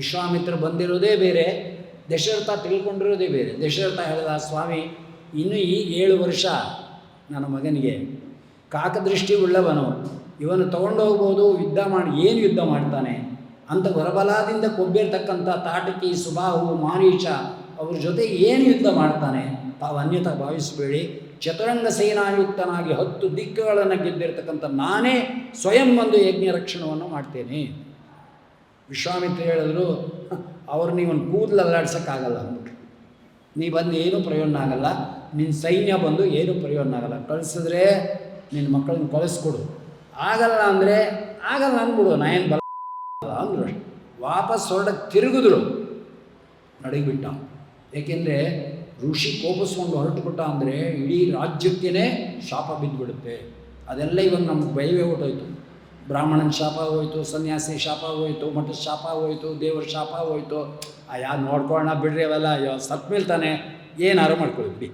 ವಿಶ್ವಾಮಿತ್ರ ಬಂದಿರೋದೇ ಬೇರೆ, ದಶರಥ ತಿಳ್ಕೊಂಡಿರೋದೇ ಬೇರೆ. ದಶರಥ ಹೇಳಿದ, ಸ್ವಾಮಿ ಇನ್ನೂ ಈ 7 ವರ್ಷ ನನ್ನ ಮಗನಿಗೆ ಕಾಕದೃಷ್ಟಿ ಉಳ್ಳವನು, ಇವನು ತಗೊಂಡು ಹೋಗ್ಬೋದು, ಯುದ್ಧ ಮಾಡಿ ಏನು ಯುದ್ಧ ಮಾಡ್ತಾನೆ ಅಂತ ವರಬಲಾದಿಂದ ಕೊಬ್ಬಿರ್ತಕ್ಕಂಥ ತಾಟಕಿ, ಸುಬಾಹು, ಮಾರೀಚ ಅವ್ರ ಜೊತೆ ಏನು ಯುದ್ಧ ಮಾಡ್ತಾನೆ, ತಾವು ಅನ್ಯತಾ ಭಾವಿಸಬೇಡಿ. ಚತುರಂಗ ಸೇನಾಯುಕ್ತನಾಗಿ 10 ದಿಕ್ಕುಗಳನ್ನು ಗೆದ್ದಿರ್ತಕ್ಕಂಥ ನಾನೇ ಸ್ವಯಂ ಒಂದು ಯಜ್ಞ ರಕ್ಷಣವನ್ನು ಮಾಡ್ತೇನೆ. ವಿಶ್ವಾಮಿತ್ರ ಹೇಳಿದ್ರು, ಅವ್ರು ನೀವೊಂದು ಕೂದಲು ಅಲ್ಲಾಡ್ಸೋಕ್ಕಾಗಲ್ಲ ಅಂದ್ಬಿಟ್ರು. ನೀ ಬಂದು ಏನೂ ಪ್ರಯೋಜನ ಆಗಲ್ಲ, ನಿನ್ನ ಸೈನ್ಯ ಬಂದು ಏನೂ ಪ್ರಯೋಜನ ಆಗಲ್ಲ, ಕಳಿಸಿದ್ರೆ ನಿನ್ನ ಮಕ್ಕಳನ್ನ ಕಳಿಸ್ಕೊಡು, ಆಗಲ್ಲ ಅಂದರೆ ಆಗಲ್ಲ ಅಂದ್ಬಿಡು, ನಾ ಏನು ಬಲ್ಲ ಅಂದರು. ಅಷ್ಟು ವಾಪಸ್ ಹೊರಡಕ್ಕೆ ತಿರುಗಿದ್ರು, ನಡಗಿಬಿಟ್ಟ. ಏಕೆಂದರೆ ಋಷಿ ಕೋಪಿಸ್ಕೊಂಡು ಹೊರಟುಬಿಟ್ಟ ಅಂದರೆ ಇಡೀ ರಾಜ್ಯಕ್ಕೇ ಶಾಪ ಬಿದ್ದುಬಿಡುತ್ತೆ. ಅದೆಲ್ಲ ಇವಾಗ ನಮ್ಗೆ ಭಯವೇ ಹೊಟ್ಟೋಯ್ತು. ಬ್ರಾಹ್ಮಣನ ಶಾಪ ಹೋಯಿತು, ಸನ್ಯಾಸಿ ಶಾಪ ಹೋಯಿತು, ಮಠದ ಶಾಪ ಹೋಯಿತು, ದೇವ್ರ ಶಾಪ ಹೋಯಿತು. ನೋಡ್ಕೊಳ್ಳೋಣ ಬಿಡ್ರಿ, ಅವೆಲ್ಲ ಸತ್ ಮೇಲೆ ತಾನೆ ಏನಾರು ಮಾಡ್ಕೊಳ್ಳಿ ಬಿಡಿ.